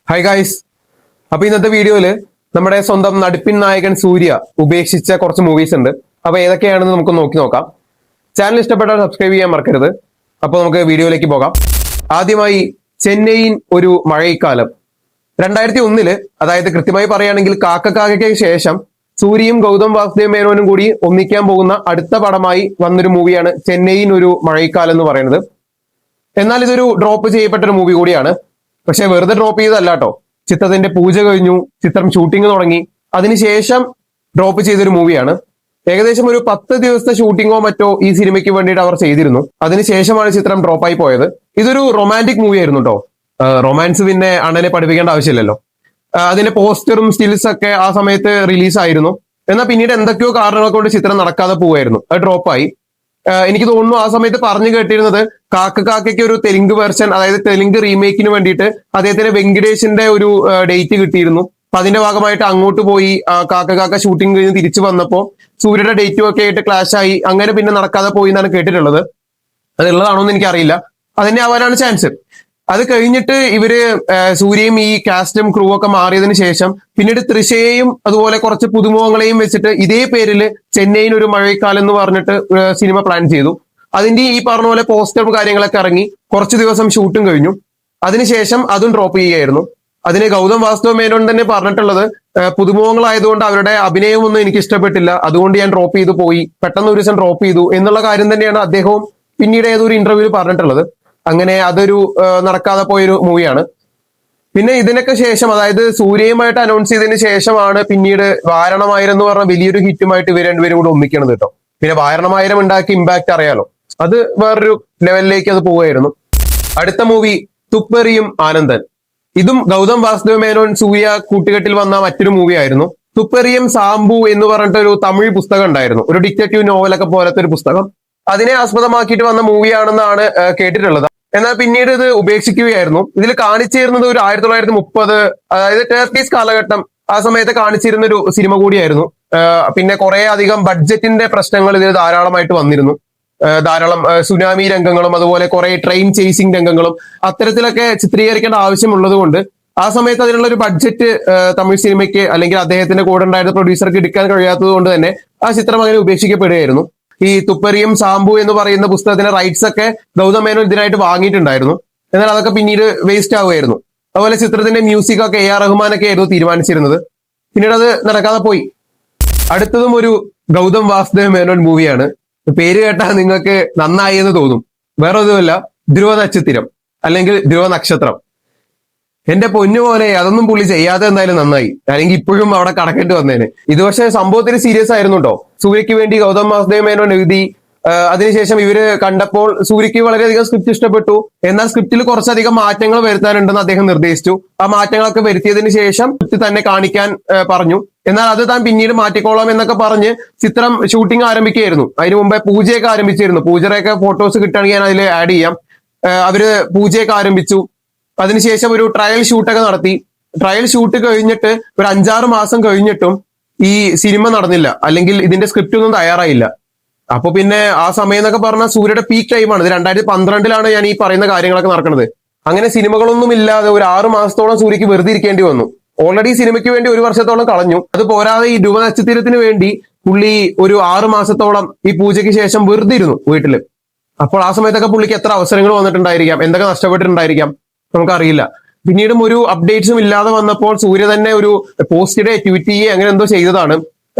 Hi guys. അപ്പൊ ഇന്നത്തെ വീഡിയോയില് നമ്മുടെ സ്വന്തം നടിപ്പിൻ നായകൻ സൂര്യ ഉപേക്ഷിച്ച കുറച്ച് മൂവീസ് ഉണ്ട്. അപ്പൊ ഏതൊക്കെയാണെന്ന് നമുക്ക് നോക്കാം. ചാനൽ ഇഷ്ടപ്പെട്ടാൽ സബ്സ്ക്രൈബ് ചെയ്യാൻ മറക്കരുത്. അപ്പൊ നമുക്ക് വീഡിയോയിലേക്ക് പോകാം. ആദ്യമായി ചെന്നൈയിൻ ഒരു മഴക്കാലം. 2001, അതായത് കൃത്യമായി പറയുകയാണെങ്കിൽ കാക്കയ്ക്ക് ശേഷം സൂര്യയും ഗൗതം വാസുദേവ് മേനോനും കൂടി ഒന്നിക്കാൻ പോകുന്ന അടുത്ത പടമായി വന്നൊരു മൂവിയാണ് ചെന്നൈയിൻ ഒരു മഴക്കാലം എന്ന് പറയുന്നത്. എന്നാൽ ഇതൊരു ഡ്രോപ്പ് ചെയ്യപ്പെട്ട ഒരു മൂവി കൂടിയാണ്. പക്ഷെ വെറുതെ ഡ്രോപ്പ് ചെയ്തതല്ല കേട്ടോ. ചിത്രത്തിന്റെ പൂജ കഴിഞ്ഞു, ചിത്രം ഷൂട്ടിംഗ് തുടങ്ങി, അതിനുശേഷം ഡ്രോപ്പ് ചെയ്തൊരു മൂവിയാണ്. ഏകദേശം ഒരു 10 ദിവസത്തെ ഷൂട്ടിങ്ങോ മറ്റോ ഈ സിനിമയ്ക്ക് വേണ്ടിയിട്ട് അവർ ചെയ്തിരുന്നു. അതിനുശേഷമാണ് ചിത്രം ഡ്രോപ്പായി പോയത്. ഇതൊരു റൊമാൻറ്റിക് മൂവി ആയിരുന്നു കേട്ടോ. റൊമാൻസ് പിന്നെ അണ്ണനെ പഠിപ്പിക്കേണ്ട ആവശ്യമില്ലല്ലോ. അതിന്റെ പോസ്റ്ററും സ്റ്റിൽസ് ഒക്കെ ആ സമയത്ത് റിലീസായിരുന്നു. എന്നാൽ പിന്നീട് എന്തൊക്കെയോ കാരണങ്ങൾ കൊണ്ട് ചിത്രം നടക്കാതെ പോവായിരുന്നു. അത് ഡ്രോപ്പായി. എനിക്ക് തോന്നുന്നു ആ സമയത്ത് പറഞ്ഞു കേട്ടിരുന്നത് കാക്കയ്ക്ക് ഒരു തെലുങ്ക് വെർഷൻ, അതായത് തെലുങ്ക് റീമേക്കിന് വേണ്ടിയിട്ട് അദ്ദേഹത്തിന് വെങ്കിടേഷിന്റെ ഒരു ഡേറ്റ് കിട്ടിയിരുന്നു. അപ്പൊ അതിന്റെ ഭാഗമായിട്ട് അങ്ങോട്ട് പോയി കാക്ക ഷൂട്ടിംഗ് കഴിഞ്ഞ് തിരിച്ചു വന്നപ്പോ സൂര്യയുടെ ഡേറ്റും ഒക്കെ ആയിട്ട് ക്ലാഷ് ആയി. അങ്ങനെ പിന്നെ നടക്കാതെ പോയി എന്നാണ് കേട്ടിട്ടുള്ളത്. അതുള്ളതാണോ എന്ന് എനിക്കറിയില്ല. അതിന്റെ ആവാനാണ് ചാൻസ്. അത് കഴിഞ്ഞിട്ട് ഇവര് സൂര്യയും ഈ കാസ്റ്റും ക്രൂ ഒക്കെ മാറിയതിനു ശേഷം പിന്നീട് തൃശയെയും അതുപോലെ കുറച്ച് പുതുമുഖങ്ങളെയും വെച്ചിട്ട് ഇതേ പേരില് ചെന്നൈയിൻ ഒരു മഴക്കാലം എന്ന് പറഞ്ഞിട്ട് സിനിമ പ്ലാൻ ചെയ്തു. അതിന്റെ ഈ പറഞ്ഞ പോലെ പോസ്റ്ററും കാര്യങ്ങളൊക്കെ ഇറങ്ങി കുറച്ചു ദിവസം ഷൂട്ടും കഴിഞ്ഞു. അതിനുശേഷം അതും ഡ്രോപ്പ് ചെയ്യുകയായിരുന്നു. അതിന് ഗൗതം വാസുദേവ് മേനോൻ തന്നെ പറഞ്ഞിട്ടുള്ളത് പുതുമുഖങ്ങളായതുകൊണ്ട് അവരുടെ അഭിനയമൊന്നും എനിക്ക് ഇഷ്ടപ്പെട്ടില്ല, അതുകൊണ്ട് ഞാൻ ഡ്രോപ്പ് ചെയ്തു പോയി, പെട്ടെന്ന് ഒരു ദിവസം ഡ്രോപ്പ് ചെയ്തു എന്നുള്ള കാര്യം തന്നെയാണ് അദ്ദേഹവും പിന്നീട് ഏതൊരു ഇന്റർവ്യൂവിൽ പറഞ്ഞിട്ടുള്ളത്. അങ്ങനെ അതൊരു നടക്കാതെ പോയൊരു മൂവിയാണ്. പിന്നെ ഇതിനൊക്കെ ശേഷം, അതായത് സൂര്യയുമായിട്ട് അനൗൺസ് ചെയ്തതിന് ശേഷമാണ് പിന്നീട് വാരണമായിരം എന്ന് പറഞ്ഞ വലിയൊരു ഹിറ്റുമായിട്ട് ഇവർ രണ്ടുപേരും കൂടെ ഒന്നിക്കണത് കേട്ടോ. പിന്നെ വാരണമായിരം ഉണ്ടാക്കിയ ഇമ്പാക്ട് അറിയാലോ, അത് വേറൊരു ലെവലിലേക്ക് അത് പോവുകയായിരുന്നു. അടുത്ത മൂവി തുപ്പറിയും ആനന്ദൻ. ഇതും ഗൗതം വാസുദേവ് മേനോൻ സൂര്യ കൂട്ടുകെട്ടിൽ വന്ന മറ്റൊരു മൂവി ആയിരുന്നു. തുപ്പറിയും സാംബു എന്ന് പറഞ്ഞിട്ട് ഒരു തമിഴ് പുസ്തകം ഉണ്ടായിരുന്നു, ഒരു ഡിറ്റക്റ്റീവ് നോവലൊക്കെ പോലത്തെ ഒരു പുസ്തകം. അതിനെ ആസ്പദമാക്കിയിട്ട് വന്ന മൂവിയാണെന്നാണ് കേട്ടിട്ടുള്ളത്. എന്നാൽ പിന്നീട് ഇത് ഉപേക്ഷിക്കുകയായിരുന്നു. ഇതിൽ കാണിച്ചിരുന്നത് ഒരു 1930, അതായത് ടർക്കീസ് കാലഘട്ടം, ആ സമയത്ത് കാണിച്ചിരുന്ന ഒരു സിനിമ കൂടിയായിരുന്നു. പിന്നെ കുറെ അധികം ബഡ്ജറ്റിന്റെ പ്രശ്നങ്ങൾ ഇതിൽ ധാരാളമായിട്ട് വന്നിരുന്നു. ധാരാളം സുനാമി രംഗങ്ങളും അതുപോലെ കുറെ ട്രെയിൻ ചേസിംഗ് രംഗങ്ങളും അത്തരത്തിലൊക്കെ ചിത്രീകരിക്കേണ്ട ആവശ്യമുള്ളത് കൊണ്ട് ആ സമയത്ത് അതിനുള്ള ഒരു ബഡ്ജറ്റ് തമിഴ് സിനിമയ്ക്ക് അല്ലെങ്കിൽ അദ്ദേഹത്തിന്റെ കൂടെ ഉണ്ടായിരുന്ന പ്രൊഡ്യൂസർക്ക് എടുക്കാൻ കഴിയാത്തത് കൊണ്ട് തന്നെ ആ ചിത്രം അങ്ങനെ ഉപേക്ഷിക്കപ്പെടുകയായിരുന്നു. ഈ തുപ്പറിയും സാംബു എന്ന് പറയുന്ന പുസ്തകത്തിന്റെ റൈറ്റ്സ് ഒക്കെ ഗൗതം മേനോൻ ഇതിനായിട്ട് വാങ്ങിയിട്ടുണ്ടായിരുന്നു. എന്നാൽ അതൊക്കെ പിന്നീട് വേസ്റ്റ് ആവുമായിരുന്നു. അതുപോലെ ചിത്രത്തിന്റെ മ്യൂസിക് ഒക്കെ AR റഹ്മാനൊക്കെ ആയിരുന്നു തീരുമാനിച്ചിരുന്നത്. പിന്നീട് അത് നടക്കാതെ പോയി. അടുത്തതും ഒരു ഗൗതം വാസുദേവ് മേനോൻ മൂവിയാണ്. പേര് കേട്ടാൽ നിങ്ങൾക്ക് നന്നായി എന്ന് തോന്നും. വേറെ ഒന്നുമല്ല, ധ്രുവ നക്ഷത്രം അല്ലെങ്കിൽ ധ്രുവ നക്ഷത്രം. എന്റെ പൊന്നു പോലെ അതൊന്നും പുള്ളി ചെയ്യാതെ എന്തായാലും നന്നായി, അല്ലെങ്കിൽ ഇപ്പോഴും അവിടെ കടക്കേണ്ടി വന്നേനെ. ഇത് പക്ഷേ സംഭവത്തിന് സീരിയസ് ആയിരുന്നു കേട്ടോ. സൂര്യക്ക് വേണ്ടി ഗൗതം വാസുദേവ് മേനോൻ എഴുതി. അതിനുശേഷം ഇവര് കണ്ടപ്പോൾ സൂര്യക്ക് വളരെയധികം സ്ക്രിപ്റ്റ് ഇഷ്ടപ്പെട്ടു. എന്നാൽ സ്ക്രിപ്റ്റിൽ കുറച്ചധികം മാറ്റങ്ങൾ വരുത്താനുണ്ടെന്ന് അദ്ദേഹം നിർദ്ദേശിച്ചു. ആ മാറ്റങ്ങളൊക്കെ വരുത്തിയതിനു ശേഷം സ്ക്രിപ്റ്റ് തന്നെ കാണിക്കാൻ പറഞ്ഞു. എന്നാൽ അത് താൻ പിന്നീട് മാറ്റിക്കോളാം എന്നൊക്കെ പറഞ്ഞ് ചിത്രം ഷൂട്ടിംഗ് ആരംഭിക്കുകയായിരുന്നു. അതിനു മുമ്പേ പൂജയൊക്കെ ആരംഭിച്ചിരുന്നു. പൂജയുടെയൊക്കെ ഫോട്ടോസ് കിട്ടുകയാണെങ്കിൽ ഞാൻ അതിൽ ആഡ് ചെയ്യാം. അവര് പൂജയൊക്കെ ആരംഭിച്ചു. അതിനുശേഷം ഒരു ട്രയൽ ഷൂട്ടൊക്കെ നടത്തി. ട്രയൽ ഷൂട്ട് കഴിഞ്ഞിട്ട് ഒരു 5-6 മാസം കഴിഞ്ഞിട്ടും ഈ സിനിമ നടന്നില്ല, അല്ലെങ്കിൽ ഇതിന്റെ സ്ക്രിപ്റ്റ് ഒന്നും തയ്യാറായില്ല. അപ്പൊ പിന്നെ ആ സമയം എന്നൊക്കെ പറഞ്ഞാൽ സൂര്യയുടെ പീക്ക് ടൈമാണ്. ഇത് 2012 ഞാൻ ഈ പറയുന്ന കാര്യങ്ങളൊക്കെ നടക്കുന്നത്. അങ്ങനെ സിനിമകളൊന്നും ഇല്ലാതെ ഒരു 6 മാസത്തോളം സൂര്യക്ക് വെറുതെ ഇരിക്കേണ്ടി വന്നു. ഓൾറെഡി സിനിമയ്ക്ക് വേണ്ടി 1 വർഷത്തോളം കളഞ്ഞു. അത് പോരാതെ ഈ ധ്രുവ നക്ഷത്രത്തിന് വേണ്ടി പുള്ളി ഒരു 6 മാസത്തോളം ഈ പൂജയ്ക്ക് ശേഷം വെറുതെ ഇരുന്നു വീട്ടില്. അപ്പോൾ ആ സമയത്തൊക്കെ പുള്ളിക്ക് എത്ര അവസരങ്ങൾ വന്നിട്ടുണ്ടായിരിക്കാം, എന്തൊക്കെ നഷ്ടപ്പെട്ടിട്ടുണ്ടായിരിക്കാം, നമുക്കറിയില്ല. പിന്നീടും ഒരു അപ്ഡേറ്റ്സും ഇല്ലാതെ വന്നപ്പോൾ സൂര്യ തന്നെ ഒരു പോസ്റ്റ് ട്വീറ്റ് ചെയ്യുക അങ്ങനെ എന്തോ ചെയ്തതാണ്.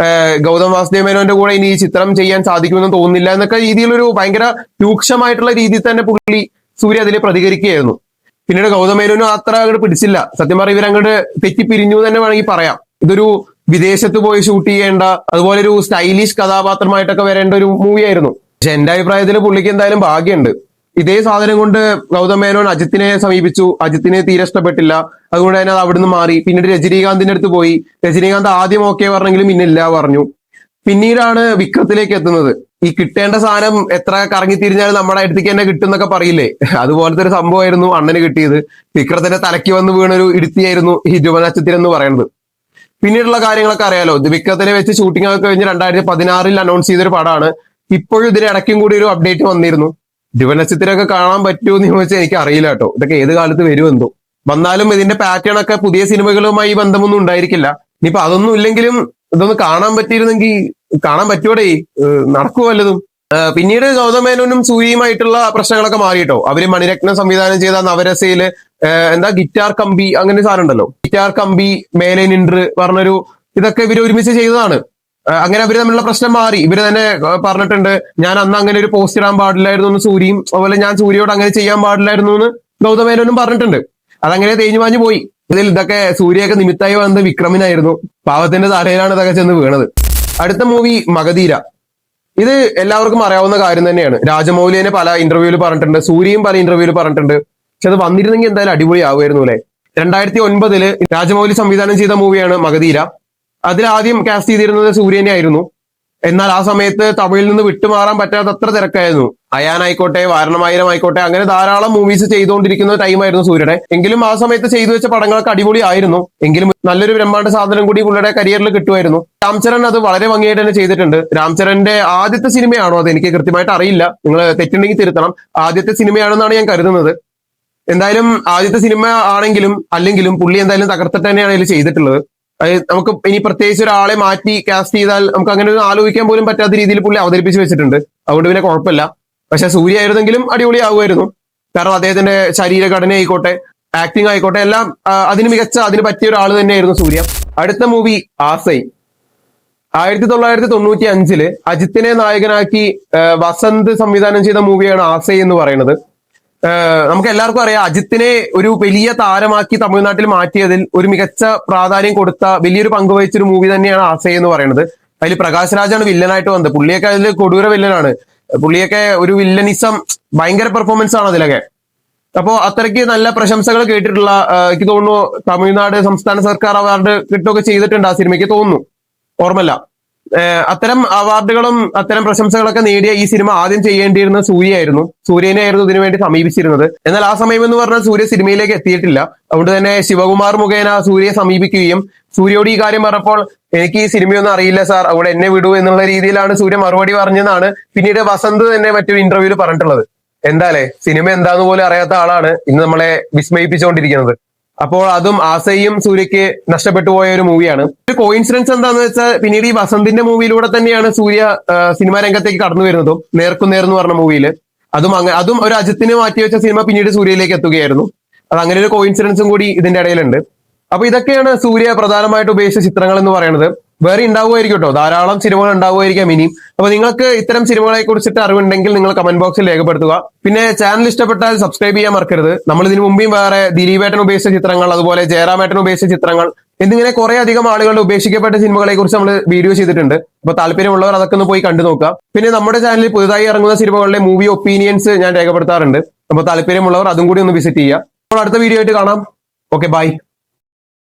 ഗൗതം വാസുദേവ് മേനോന്റെ കൂടെ ഇനി ഈ ചിത്രം ചെയ്യാൻ സാധിക്കുമെന്ന് തോന്നുന്നില്ല എന്നൊക്കെ രീതിയിലൊരു ഭയങ്കര രൂക്ഷമായിട്ടുള്ള രീതിയിൽ തന്നെ പുള്ളി സൂര്യ അതിൽ പ്രതികരിക്കുകയായിരുന്നു. പിന്നീട് ഗൗതം മേനോനും അത്ര അങ്ങോട്ട് പിടിച്ചില്ല. സത്യം പറഞ്ഞാൽ ഇവരങ്ങോട്ട് തെറ്റിപ്പിരിഞ്ഞു തന്നെ വേണമെങ്കിൽ പറയാം. ഇതൊരു വിദേശത്ത് പോയി ഷൂട്ട് ചെയ്യേണ്ട, അതുപോലെ ഒരു സ്റ്റൈലിഷ് കഥാപാത്രമായിട്ടൊക്കെ വരേണ്ട ഒരു മൂവിയായിരുന്നു. പക്ഷെ എന്റെ അഭിപ്രായത്തിൽ പുള്ളിക്ക് എന്തായാലും ഭാഗ്യമുണ്ട്. ഇതേ സാധനം കൊണ്ട് ഗൗതം മേനോൻ അജിത്തിനെ സമീപിച്ചു. അജിത്തിനെ തീരെ ഇഷ്ടപ്പെട്ടില്ല. അതുകൊണ്ട് തന്നെ അത് അവിടുന്ന് മാറി. പിന്നീട് രജനീകാന്തിന്റെ അടുത്ത് പോയി. രജനീകാന്ത് ആദ്യം ഓക്കെ പറഞ്ഞെങ്കിലും പിന്നില്ല പറഞ്ഞു. പിന്നീടാണ് വിക്രത്തിലേക്ക് എത്തുന്നത്. ഈ കിട്ടേണ്ട സാധനം എത്ര കറങ്ങി തിരിഞ്ഞാലും നമ്മുടെ അടുത്തേക്ക് തന്നെ കിട്ടും എന്നൊക്കെ പറയില്ലേ, അതുപോലത്തെ ഒരു സംഭവമായിരുന്നു അണ്ണന് കിട്ടിയത്. വിക്രത്തിന്റെ തലയ്ക്ക് വന്ന് വീണൊരു ഇടുത്തിയായിരുന്നു ഈ ധ്രുവ നക്ഷത്രം എന്ന് പറയുന്നത്. പിന്നീടുള്ള കാര്യങ്ങളൊക്കെ അറിയാലോ. വിക്രത്തിനെ വെച്ച് ഷൂട്ടിംഗ് ഒക്കെ കഴിഞ്ഞ് 2016 അനൗൺസ് ചെയ്തൊരു പടമാണ്. ഇപ്പോഴും ഇതിന് ഇടയ്ക്കും കൂടി ഒരു അപ്ഡേറ്റ് വന്നിരുന്നു. ധ്രുവ നക്ഷത്രമൊക്കെ കാണാൻ പറ്റുമോ എന്ന് ചോദിച്ചാൽ എനിക്ക് അറിയില്ല കേട്ടോ. ഇതൊക്കെ ഏത് കാലത്ത് വരുമെന്തോ. വന്നാലും ഇതിന്റെ പാറ്റേൺ ഒക്കെ പുതിയ സിനിമകളുമായി ബന്ധമൊന്നും ഉണ്ടായിരിക്കില്ല. ഇനിയിപ്പോ അതൊന്നും ഇല്ലെങ്കിലും ഇതൊന്ന് കാണാൻ പറ്റിയിരുന്നെങ്കിൽ കാണാൻ പറ്റുവോടെ, നടക്കുവോ വല്ലതും. പിന്നീട് ഗൗതം മേനോനും സൂര്യയുമായിട്ടുള്ള പ്രശ്നങ്ങളൊക്കെ മാറിയിട്ടോ. അവര് മണിരത്നം സംവിധാനം ചെയ്ത നവരസയില് എന്താ ഗിറ്റാർ കമ്പി അങ്ങനെ സാധനം ഉണ്ടല്ലോ, ഗിറ്റാർ കമ്പി മേലെ നിன்று പറഞ്ഞൊരു ഇതൊക്കെ ഇവര് ഒരുമിച്ച് ചെയ്തതാണ്. അങ്ങനെ അവര് തമ്മിലുള്ള പ്രശ്നം മാറി. ഇവര് തന്നെ പറഞ്ഞിട്ടുണ്ട്, ഞാൻ അന്ന് അങ്ങനെ ഒരു പോസ്റ്റ് ഇടാൻ പാടില്ലായിരുന്നു എന്ന് സൂര്യയും, അതുപോലെ ഞാൻ സൂര്യയോട് അങ്ങനെ ചെയ്യാൻ പാടില്ലായിരുന്നു എന്ന് ഗൗതം മേനോനും പറഞ്ഞിട്ടുണ്ട്. അതങ്ങനെ തേഞ്ഞു മാഞ്ഞു പോയി. ഇതിൽ ഇതൊക്കെ സൂര്യയൊക്കെ നിമിത്തായി വന്നത് വിക്രമിനായിരുന്നു. പാവത്തിന്റെ തലയിലാണ് ഇതൊക്കെ ചെന്ന് വീണത്. അടുത്ത മൂവി മഗധീര. ഇത് എല്ലാവർക്കും അറിയാവുന്ന കാര്യം തന്നെയാണ്. രാജമൗലി തന്നെ പല ഇന്റർവ്യൂവിൽ പറഞ്ഞിട്ടുണ്ട്, സൂര്യയും പല ഇന്റർവ്യൂവിൽ പറഞ്ഞിട്ടുണ്ട്. പക്ഷെ അത് വന്നിരുന്നെങ്കിൽ എന്തായാലും അടിപൊളി ആവുമായിരുന്നു അല്ലെ. 2009 രാജമൗലി സംവിധാനം ചെയ്ത മൂവിയാണ് മഗധീര. അതിൽ ആദ്യം കാസ്റ്റ് ചെയ്തിരുന്നത് സൂര്യനെ ആയിരുന്നു. എന്നാൽ ആ സമയത്ത് തമിഴിൽ നിന്ന് വിട്ടുമാറാൻ പറ്റാത്തത്ര തിരക്കായിരുന്നു. അയാൻ ആയിക്കോട്ടെ, വാരണമായിരം ആയിക്കോട്ടെ, അങ്ങനെ ധാരാളം മൂവീസ് ചെയ്തുകൊണ്ടിരിക്കുന്ന ടൈമായിരുന്നു സൂര്യയുടെ. എങ്കിലും ആ സമയത്ത് ചെയ്തു വെച്ച പടങ്ങളൊക്കെ അടിപൊളി ആയിരുന്നു. എങ്കിലും നല്ലൊരു ബ്രഹ്മാണ്ഡ സാധനം കൂടി പുള്ളിയുടെ കരിയറിൽ കിട്ടുമായിരുന്നു. രാംചരൺ അത് വളരെ ഭംഗിയായിട്ട് തന്നെ ചെയ്തിട്ടുണ്ട്. രാംചരന്റെ ആദ്യത്തെ സിനിമയാണോ അത് എനിക്ക് കൃത്യമായിട്ട് അറിയില്ല, നിങ്ങൾ തെറ്റുണ്ടെങ്കിൽ തിരുത്തണം. ആദ്യത്തെ സിനിമയാണെന്നാണ് ഞാൻ കരുതുന്നത്. എന്തായാലും ആദ്യത്തെ സിനിമ ആണെങ്കിലും അല്ലെങ്കിലും പുള്ളി എന്തായാലും തകർത്തിട്ട് തന്നെയാണ് ഇതിൽ ചെയ്തിട്ടുള്ളത്. നമുക്ക് ഇനി പ്രത്യേകിച്ച് ഒരാളെ മാറ്റി കാസ്റ്റ് ചെയ്താൽ നമുക്ക് അങ്ങനെ ഒരു ആലോചിക്കാൻ പോലും പറ്റാത്ത രീതിയിൽ പുള്ളി അവതരിപ്പിച്ച് വെച്ചിട്ടുണ്ട്. അതുകൊണ്ട് പിന്നെ കുഴപ്പമില്ല. പക്ഷെ സൂര്യ ആയിരുന്നെങ്കിലും അടിപൊളി ആവുമായിരുന്നു. കാരണം അദ്ദേഹത്തിന്റെ ശരീരഘടന ആയിക്കോട്ടെ, ആക്ടിങ് ആയിക്കോട്ടെ, എല്ലാം അതിന് മികച്ച, അതിന് പറ്റിയ ഒരാൾ തന്നെയായിരുന്നു സൂര്യ. അടുത്ത മൂവി ആസൈ. 1995 അജിത്തിനെ നായകനാക്കി വസന്ത് സംവിധാനം ചെയ്ത മൂവിയാണ് ആസൈ എന്ന് പറയുന്നത്. നമുക്ക് എല്ലാവർക്കും അറിയാം, അജിത്തിനെ ഒരു വലിയ താരമാക്കി തമിഴ്നാട്ടിൽ മാറ്റിയതിൽ ഒരു മികച്ച പ്രാധാന്യം കൊടുത്ത വലിയൊരു പങ്ക് വഹിച്ചൊരു മൂവി തന്നെയാണ് ആസൈ എന്ന് പറയുന്നത്. അതിൽ പ്രകാശ് രാജാണ് വില്ലനായിട്ട് വന്നത്. പുള്ളിയൊക്കെ അതിൽ കൊടൂര വില്ലനാണ്. പുള്ളിയൊക്കെ ഒരു വില്ലനിസം, ഭയങ്കര പെർഫോമൻസ് ആണ് അതിലൊക്കെ. അപ്പോ അത്രയ്ക്ക് നല്ല പ്രശംസകൾ കേട്ടിട്ടുള്ള, എനിക്ക് തോന്നുന്നു തമിഴ്നാട് സംസ്ഥാന സർക്കാർ അവാർഡ് കിട്ടുകയൊക്കെ ചെയ്തിട്ടുണ്ട് ആ സിനിമയ്ക്ക്, തോന്നുന്നു, ഓർമ്മല്ല. അത്തരം അവാർഡുകളും അത്തരം പ്രശംസകളൊക്കെ നേടിയ ഈ സിനിമ ആദ്യം ചെയ്യേണ്ടിയിരുന്ന സൂര്യയായിരുന്നു. സൂര്യനെയായിരുന്നു ഇതിനു വേണ്ടി സമീപിച്ചിരുന്നത്. എന്നാൽ ആ സമയം എന്ന് പറഞ്ഞാൽ സൂര്യ സിനിമയിലേക്ക് എത്തിയിട്ടില്ല. അതുകൊണ്ട് തന്നെ ശിവകുമാർ മുഖേന സൂര്യയെ സമീപിക്കുകയും സൂര്യയോട് ഈ കാര്യം പറഞ്ഞപ്പോൾ എനിക്ക് ഈ സിനിമയൊന്നും അറിയില്ല സാർ, അവിടെ എന്നെ വിടൂ എന്നുള്ള രീതിയിലാണ് സൂര്യ മറുപടി പറഞ്ഞതെന്നാണ് പിന്നീട് വസന്ത് തന്നെ മറ്റൊരു ഇന്റർവ്യൂവിൽ പറഞ്ഞിട്ടുള്ളത്. എന്താലേ, സിനിമ എന്താന്ന് പോലും അറിയാത്ത ആളാണ് ഇന്ന് നമ്മളെ വിസ്മയിപ്പിച്ചുകൊണ്ടിരിക്കുന്നത്. അപ്പോൾ അതും ആസയും സൂര്യക്ക് നഷ്ടപ്പെട്ടു പോയ ഒരു മൂവിയാണ്. ഒരു കോയിൻസിഡൻസ് എന്താന്ന് വെച്ചാൽ പിന്നീട് ഈ വസന്തിന്റെ മൂവിയിലൂടെ തന്നെയാണ് സൂര്യ സിനിമാ രംഗത്തേക്ക് കടന്നു വരുന്നതും. നേർക്കുനേർ എന്ന് പറഞ്ഞ മൂവിയിൽ അതും ഒരു അജിത്തിന് മാറ്റിവെച്ച സിനിമ പിന്നീട് സൂര്യയിലേക്ക് എത്തുകയായിരുന്നു. അത് അങ്ങനെ ഒരു കോയിൻസിഡൻസും കൂടി ഇതിന്റെ ഇടയിലുണ്ട്. അപ്പൊ ഇതൊക്കെയാണ് സൂര്യ പ്രധാനമായിട്ട് ഉപയോഗിച്ച ചിത്രങ്ങൾ എന്ന് പറയുന്നത്. വേറെ ഉണ്ടാവുമായിരിക്കും കേട്ടോ, ധാരാളം സിനിമകൾ ഉണ്ടാവുമായിരിക്കാം ഇനിയും. അപ്പൊ നിങ്ങൾക്ക് ഇത്തരം സിനിമകളെ കുറിച്ചിട്ട് അറിവുണ്ടെങ്കിൽ നിങ്ങൾ കമന്റ് ബോക്സിൽ രേഖപ്പെടുത്തുക. പിന്നെ ചാനൽ ഇഷ്ടപ്പെട്ടാൽ സബ്സ്ക്രൈബ് ചെയ്യാൻ മറക്കരുത്. നമ്മൾ ഇതിനു മുമ്പേയും വേറെ ദിലീപേട്ടൻ ഉപയോഗിച്ച ചിത്രങ്ങൾ, അതുപോലെ ജയറാമേട്ടൻ ഉപയോഗിച്ച ചിത്രങ്ങൾ എന്നിങ്ങനെ കുറെ അധികം ആളുകളുടെ ഉപേക്ഷിക്കപ്പെട്ട സിനിമകളെ കുറിച്ച് നമ്മൾ വീഡിയോ ചെയ്തിട്ടുണ്ട്. അപ്പൊ താല്പര്യമുള്ളവർ അതൊക്കെ ഒന്ന് പോയി കണ്ടു നോക്കുക. പിന്നെ നമ്മുടെ ചാനലിൽ പുതുതായി ഇറങ്ങുന്ന സിനിമകളുടെ മൂവി ഒപ്പീനിയൻസ് ഞാൻ രേഖപ്പെടുത്താറുണ്ട്. അപ്പൊ താല്പര്യമുള്ളവർ അതും കൂടി ഒന്ന് വിസിറ്റ് ചെയ്യുക. അപ്പോൾ അടുത്ത വീഡിയോ ആയിട്ട് കാണാം. Okay, by.